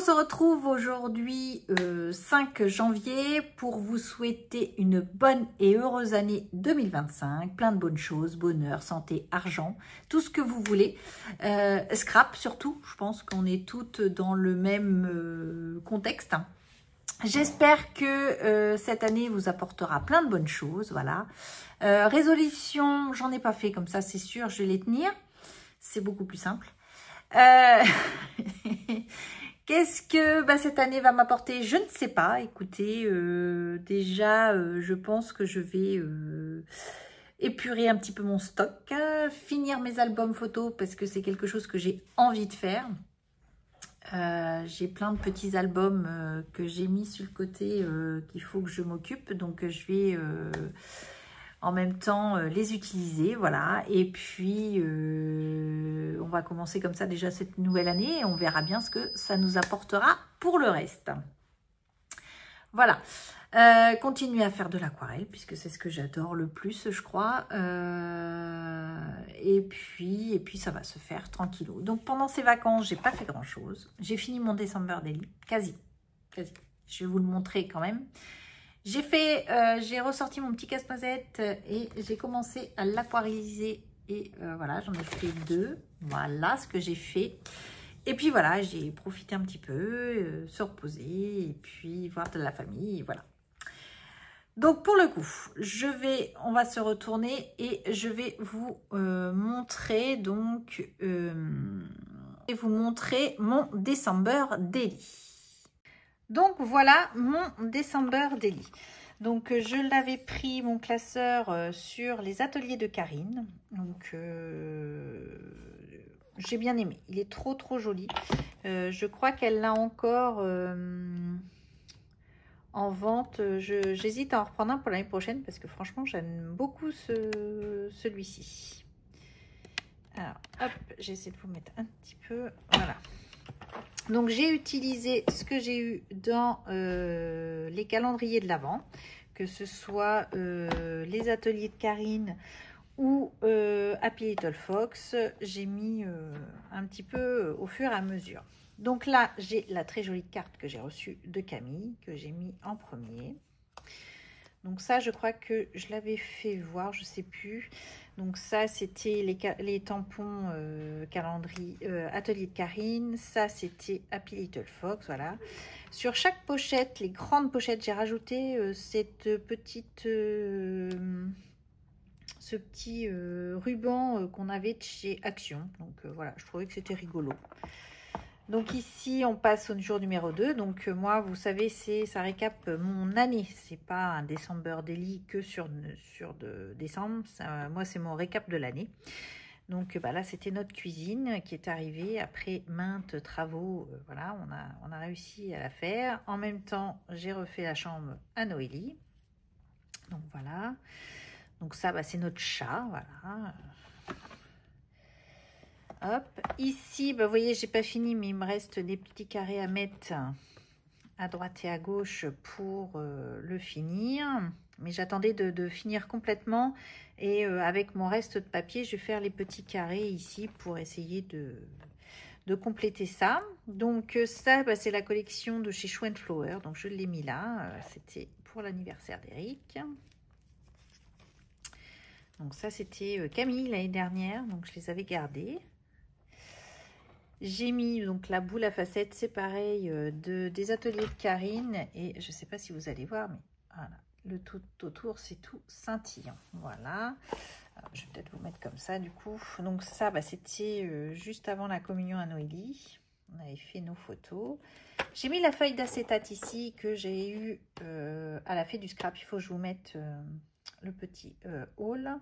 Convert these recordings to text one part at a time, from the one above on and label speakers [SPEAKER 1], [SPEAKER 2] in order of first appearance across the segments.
[SPEAKER 1] on se retrouve aujourd'hui 5 janvier pour vous souhaiter une bonne et heureuse année 2025. Plein de bonnes choses, bonheur, santé, argent, tout ce que vous voulez. Scrap surtout, je pense qu'on est toutes dans le même contexte. J'espère que cette année vous apportera plein de bonnes choses, voilà. Résolution, j'en ai pas fait comme ça, c'est sûr, je vais les tenir. C'est beaucoup plus simple. Qu'est-ce que cette année va m'apporter? Je ne sais pas. Écoutez, déjà, je pense que je vais épurer un petit peu mon stock, finir mes albums photos parce que c'est quelque chose que j'ai envie de faire. J'ai plein de petits albums que j'ai mis sur le côté qu'il faut que je m'occupe. Donc, je vais en même temps les utiliser, voilà. Et puis, on va commencer comme ça déjà cette nouvelle année et on verra bien ce que ça nous apportera pour le reste. Voilà. Continuer à faire de l'aquarelle puisque c'est ce que j'adore le plus, je crois. Et puis ça va se faire tranquillou. Donc pendant ces vacances, j'ai pas fait grand chose. J'ai fini mon December Daily, quasi. Je vais vous le montrer quand même. J'ai ressorti mon petit casse-noisette et j'ai commencé à l'aquarelliser. Et voilà, j'en ai fait 2. Voilà ce que j'ai fait. Et puis voilà, j'ai profité un petit peu, se reposer et puis voir de la famille, voilà. Donc pour le coup, on va se retourner et je vais vous montrer donc mon December Daily. Donc voilà mon December Daily. Donc je l'avais pris mon classeur sur les ateliers de Karine. Donc j'ai bien aimé. Il est trop joli. Je crois qu'elle l'a encore en vente. J'hésite à en reprendre un pour l'année prochaine parce que franchement j'aime beaucoup celui-ci. Alors hop, j'essaie de vous mettre un petit peu. Voilà. Donc, j'ai utilisé ce que j'ai eu dans les calendriers de l'Avent, que ce soit les ateliers de Karine ou Happy Little Fox. J'ai mis un petit peu au fur et à mesure. Donc là, j'ai la très jolie carte que j'ai reçue de Camille, que j'ai mis en premier. Donc ça, je crois que je l'avais fait voir, je sais plus. Donc ça, c'était les tampons calendrier atelier de Karine. Ça, c'était Happy Little Fox, voilà. Sur chaque pochette, les grandes pochettes, j'ai rajouté cette petite, ce petit ruban qu'on avait de chez Action. Donc voilà, je trouvais que c'était rigolo. Donc ici, on passe au jour numéro 2. Donc moi, vous savez, ça récap mon année. C'est pas un December Daily que sur de décembre. Moi, c'est mon récap de l'année. Donc là, c'était notre cuisine qui est arrivée après maintes travaux. Voilà, on a réussi à la faire. En même temps, j'ai refait la chambre à Noélie. Donc voilà. Donc ça, c'est notre chat. Voilà. Hop, ici, vous voyez, j'ai pas fini, mais il me reste des petits carrés à mettre à droite et à gauche pour le finir. Mais j'attendais de finir complètement. Et avec mon reste de papier, je vais faire les petits carrés ici pour essayer de compléter ça. Donc ça, c'est la collection de chez Show & Flower. Donc je l'ai mis là. C'était pour l'anniversaire d'Eric. Donc ça, c'était Camille l'année dernière. Donc je les avais gardés. J'ai mis donc la boule à facettes, c'est pareil, des ateliers de Karine. Et je ne sais pas si vous allez voir, mais voilà, le tout autour, c'est tout scintillant. Voilà. Alors, je vais peut-être vous mettre comme ça, du coup. Donc ça, c'était juste avant la communion à Noélie. On avait fait nos photos. J'ai mis la feuille d'acétate ici que j'ai eu à la fête du scrap. Il faut que je vous mette le petit haul.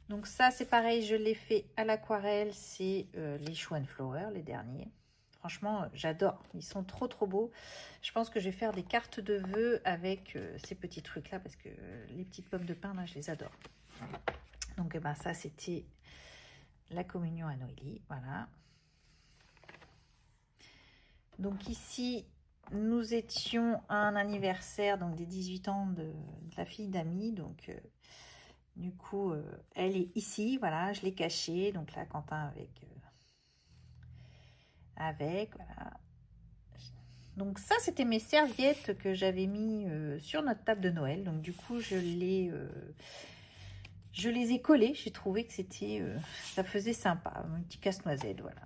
[SPEAKER 1] Donc ça, c'est pareil, je l'ai fait à l'aquarelle, c'est les Show & Flower, les derniers. Franchement, j'adore, ils sont trop beaux. Je pense que je vais faire des cartes de vœux avec ces petits trucs-là, parce que les petites pommes de pin, là, je les adore. Donc ça, c'était la communion à Noélie, voilà. Donc ici, nous étions à un anniversaire, donc des 18 ans de la fille d'Ami, donc... du coup, elle est ici, voilà, je l'ai cachée. Donc là, Quentin avec, voilà. Donc ça, c'était mes serviettes que j'avais mis sur notre table de Noël. Donc du coup, je les ai collées. J'ai trouvé que ça faisait sympa, un petit casse-noisette, voilà.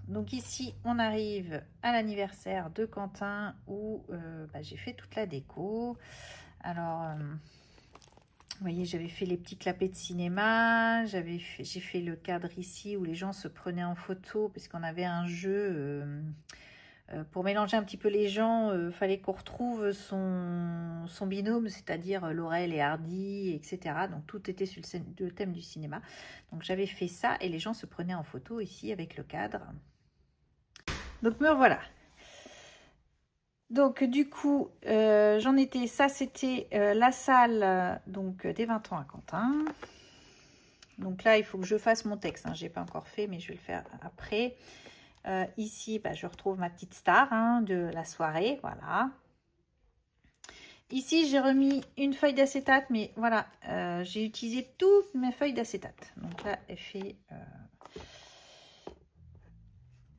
[SPEAKER 1] Donc ici, on arrive à l'anniversaire de Quentin où j'ai fait toute la déco. Alors, vous voyez, j'avais fait les petits clapets de cinéma. J'ai fait le cadre ici où les gens se prenaient en photo parce qu'on avait un jeu... pour mélanger un petit peu les gens, fallait qu'on retrouve son binôme, c'est-à-dire Laurel et Hardy, etc. Donc tout était sur le thème du cinéma. Donc j'avais fait ça et les gens se prenaient en photo ici avec le cadre. Donc me revoilà. Donc du coup, j'en étais, ça c'était la salle donc des 20 ans à Quentin. Donc là, il faut que je fasse mon texte, hein. Je n'ai pas encore fait, mais je vais le faire après. Ici, je retrouve ma petite star de la soirée, voilà. Ici, j'ai remis une feuille d'acétate, mais voilà, j'ai utilisé toutes mes feuilles d'acétate. Donc là,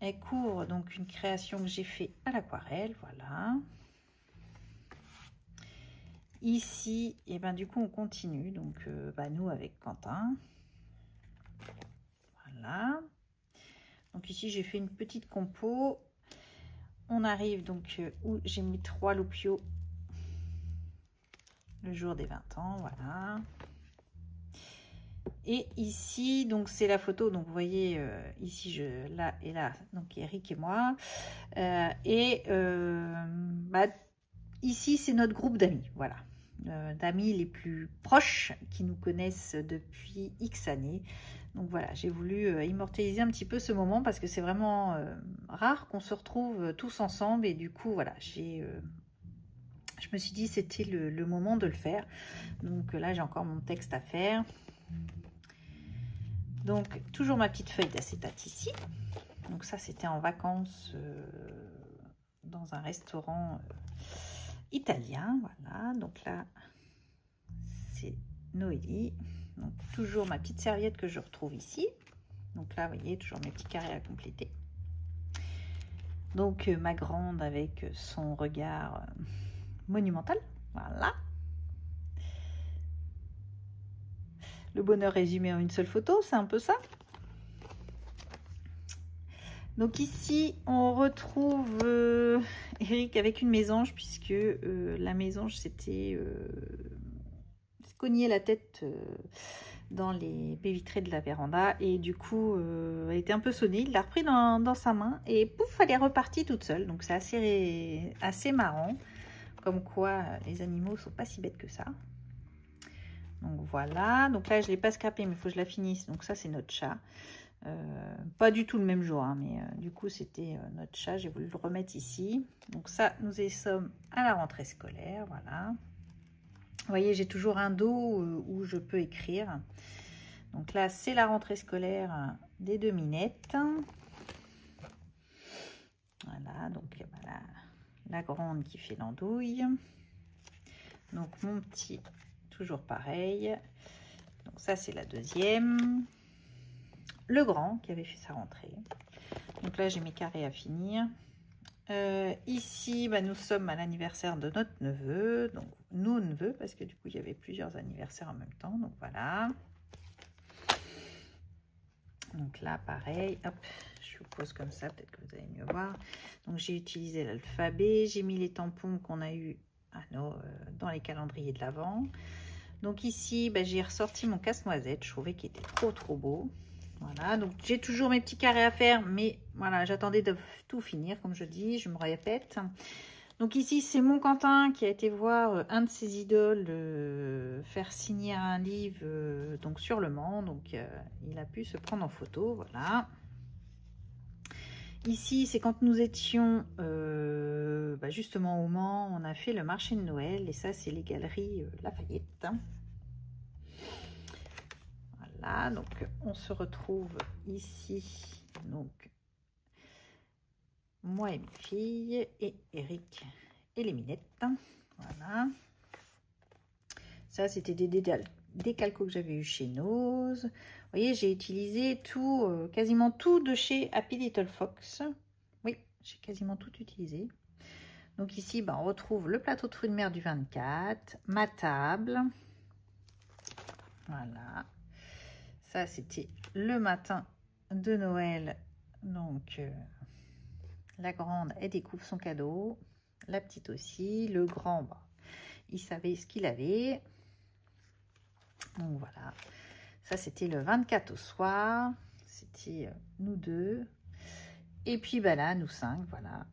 [SPEAKER 1] elle couvre donc une création que j'ai fait à l'aquarelle, voilà. Ici, et du coup, on continue, donc nous avec Quentin. Voilà. Donc ici, j'ai fait une petite compo. On arrive donc où j'ai mis 3 loupiaux le jour des 20 ans, voilà. Et ici, donc c'est la photo, donc vous voyez ici, là et là, donc Eric et moi. Ici, c'est notre groupe d'amis, voilà. D'amis les plus proches qui nous connaissent depuis X années. Donc voilà, j'ai voulu immortaliser un petit peu ce moment parce que c'est vraiment rare qu'on se retrouve tous ensemble. Et du coup, voilà, je me suis dit c'était le moment de le faire. Donc là, j'ai encore mon texte à faire. Donc, toujours ma petite feuille d'acétate ici. Donc ça, c'était en vacances dans un restaurant italien. Voilà, donc là, c'est Noélie. Donc, toujours ma petite serviette que je retrouve ici. Donc là, vous voyez, toujours mes petits carrés à compléter. Donc, ma grande avec son regard monumental. Voilà. Le bonheur résumé en une seule photo, c'est un peu ça. Donc ici, on retrouve Eric avec une mésange, puisque la mésange s'était cogné la tête dans les baies vitrées de la véranda. Et du coup, elle était un peu sonnée. Il l'a repris dans sa main et pouf, elle est repartie toute seule. Donc c'est assez marrant. Comme quoi, les animaux sont pas si bêtes que ça. Donc voilà, donc là je ne l'ai pas scrapé, mais il faut que je la finisse. Donc ça c'est notre chat. Pas du tout le même jour, mais du coup c'était notre chat. J'ai voulu le remettre ici. Donc ça, nous y sommes à la rentrée scolaire, voilà. Vous voyez, j'ai toujours un dos où je peux écrire. Donc là, c'est la rentrée scolaire des 2 minettes. Voilà, donc voilà, la grande qui fait l'andouille. Donc mon petit... toujours pareil. Donc ça c'est la deuxième. Le grand qui avait fait sa rentrée. Donc là j'ai mes carrés à finir. Ici nous sommes à l'anniversaire de notre neveu. Donc nos neveux, parce que du coup il y avait plusieurs anniversaires en même temps. Donc voilà. Donc là pareil. Hop, je vous pose comme ça, peut-être que vous allez mieux voir. Donc j'ai utilisé l'alphabet. J'ai mis les tampons qu'on a eu dans les calendriers de l'Avent. Donc ici, j'ai ressorti mon casse-noisette. Je trouvais qu'il était trop beau. Voilà, donc j'ai toujours mes petits carrés à faire, mais voilà, j'attendais de tout finir, comme je dis, je me répète. Donc ici, c'est mon Quentin qui a été voir un de ses idoles faire signer un livre donc sur Le Mans. Donc il a pu se prendre en photo, voilà. Ici, c'est quand nous étions justement au Mans, on a fait le marché de Noël. Et ça, c'est les galeries Lafayette. Voilà, donc on se retrouve ici. Donc, moi et mes filles, et Eric et les minettes. Voilà. Ça, c'était des décalcos que j'avais eu chez Nose. Vous voyez, j'ai utilisé tout, quasiment tout de chez Happy Little Fox. Oui, j'ai quasiment tout utilisé. Donc ici, on retrouve le plateau de fruits de mer du 24, ma table. Voilà. Ça, c'était le matin de Noël. Donc, la grande, elle découvre son cadeau. La petite aussi. Le grand, il savait ce qu'il avait. Donc, voilà. Ça, c'était le 24 au soir. C'était nous deux. Et puis, là, nous 5, voilà.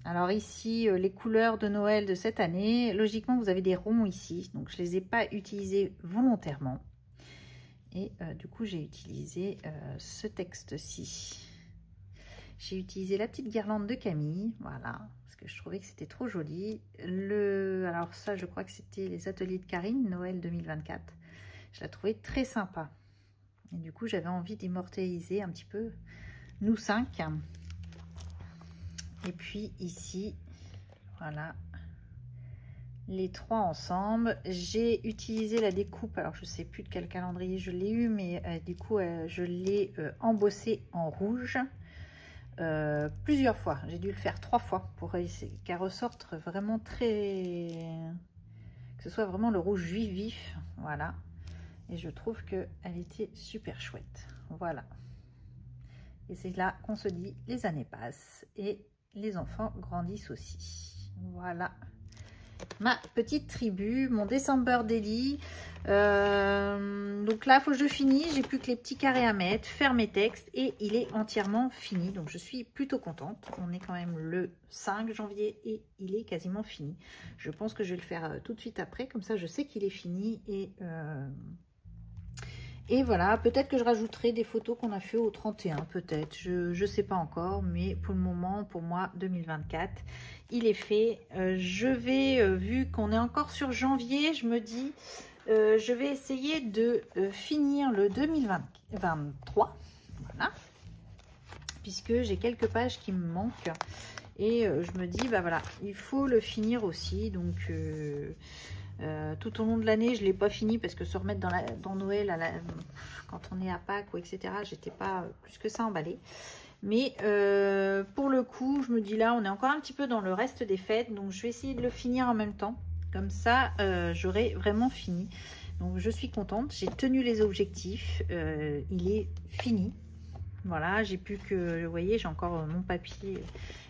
[SPEAKER 1] Alors ici, les couleurs de Noël de cette année, logiquement, vous avez des ronds ici. Donc, je ne les ai pas utilisés volontairement. Et du coup, j'ai utilisé ce texte-ci. J'ai utilisé la petite guirlande de Camille, voilà, parce que je trouvais que c'était trop joli. Alors ça, je crois que c'était les ateliers de Karine, Noël 2024. Je la trouvais très sympa. Et du coup, j'avais envie d'immortaliser un petit peu nous 5. Et puis ici, voilà, les 3 ensemble. J'ai utilisé la découpe, alors je sais plus de quel calendrier je l'ai eu, mais du coup je l'ai embossé en rouge plusieurs fois. J'ai dû le faire 3 fois pour qu'elle ressorte vraiment très, que ce soit vraiment le rouge vif, voilà. Et je trouve que elle était super chouette, voilà. Et c'est là qu'on se dit les années passent et les enfants grandissent aussi, voilà. Ma petite tribu, mon December Daily. Donc là, il faut que je finisse. J'ai plus que les petits carrés à mettre, faire mes textes et il est entièrement fini. Donc je suis plutôt contente. On est quand même le 5 janvier et il est quasiment fini. Je pense que je vais le faire tout de suite après. Comme ça, je sais qu'il est fini et voilà, peut-être que je rajouterai des photos qu'on a fait au 31, peut-être. Je ne sais pas encore, mais pour le moment, pour moi, 2024, il est fait. Je vais, vu qu'on est encore sur janvier, je me dis, je vais essayer de finir le 2023, voilà, puisque j'ai quelques pages qui me manquent. Et je me dis, voilà, il faut le finir aussi, donc... tout au long de l'année, je ne l'ai pas fini parce que se remettre dans Noël, quand on est à Pâques ou etc., j'étais pas plus que ça emballée. Mais pour le coup, je me dis là, on est encore un petit peu dans le reste des fêtes, donc je vais essayer de le finir en même temps. Comme ça, j'aurai vraiment fini. Donc je suis contente, j'ai tenu les objectifs, il est fini. Voilà, j'ai plus que, vous voyez, j'ai encore mon papier.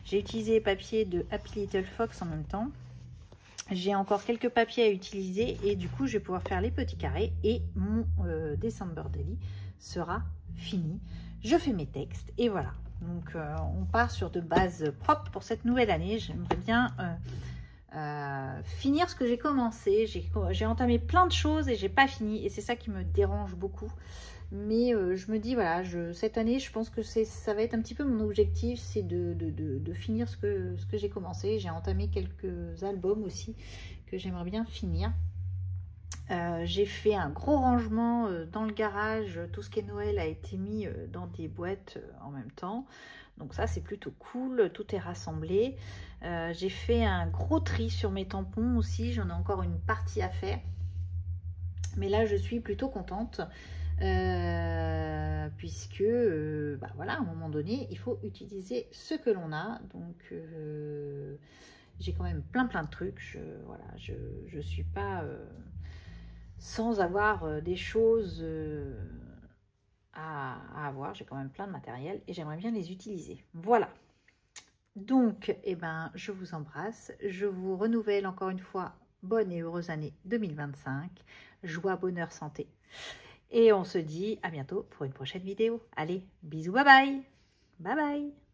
[SPEAKER 1] J'ai utilisé les papiers de Happy Little Fox en même temps. J'ai encore quelques papiers à utiliser et du coup, je vais pouvoir faire les petits carrés et mon December Daily sera fini. Je fais mes textes et voilà. Donc, on part sur de bases propres pour cette nouvelle année. J'aimerais bien finir ce que j'ai commencé. J'ai entamé plein de choses et j'ai pas fini et c'est ça qui me dérange beaucoup. Mais je me dis, voilà, cette année, je pense que ça va être un petit peu mon objectif, c'est de finir ce que j'ai commencé. J'ai entamé quelques albums aussi que j'aimerais bien finir. J'ai fait un gros rangement dans le garage. Tout ce qui est Noël a été mis dans des boîtes en même temps. Donc ça, c'est plutôt cool. Tout est rassemblé. J'ai fait un gros tri sur mes tampons aussi. J'en ai encore une partie à faire. Mais là, je suis plutôt contente. Puisque voilà, à un moment donné il faut utiliser ce que l'on a, donc j'ai quand même plein de trucs. Voilà, je suis pas sans avoir des choses à avoir. J'ai quand même plein de matériel et j'aimerais bien les utiliser. Voilà, donc je vous embrasse, je vous renouvelle encore une fois bonne et heureuse année 2025, joie, bonheur, santé. Et on se dit à bientôt pour une prochaine vidéo. Allez, bisous, bye bye. Bye bye.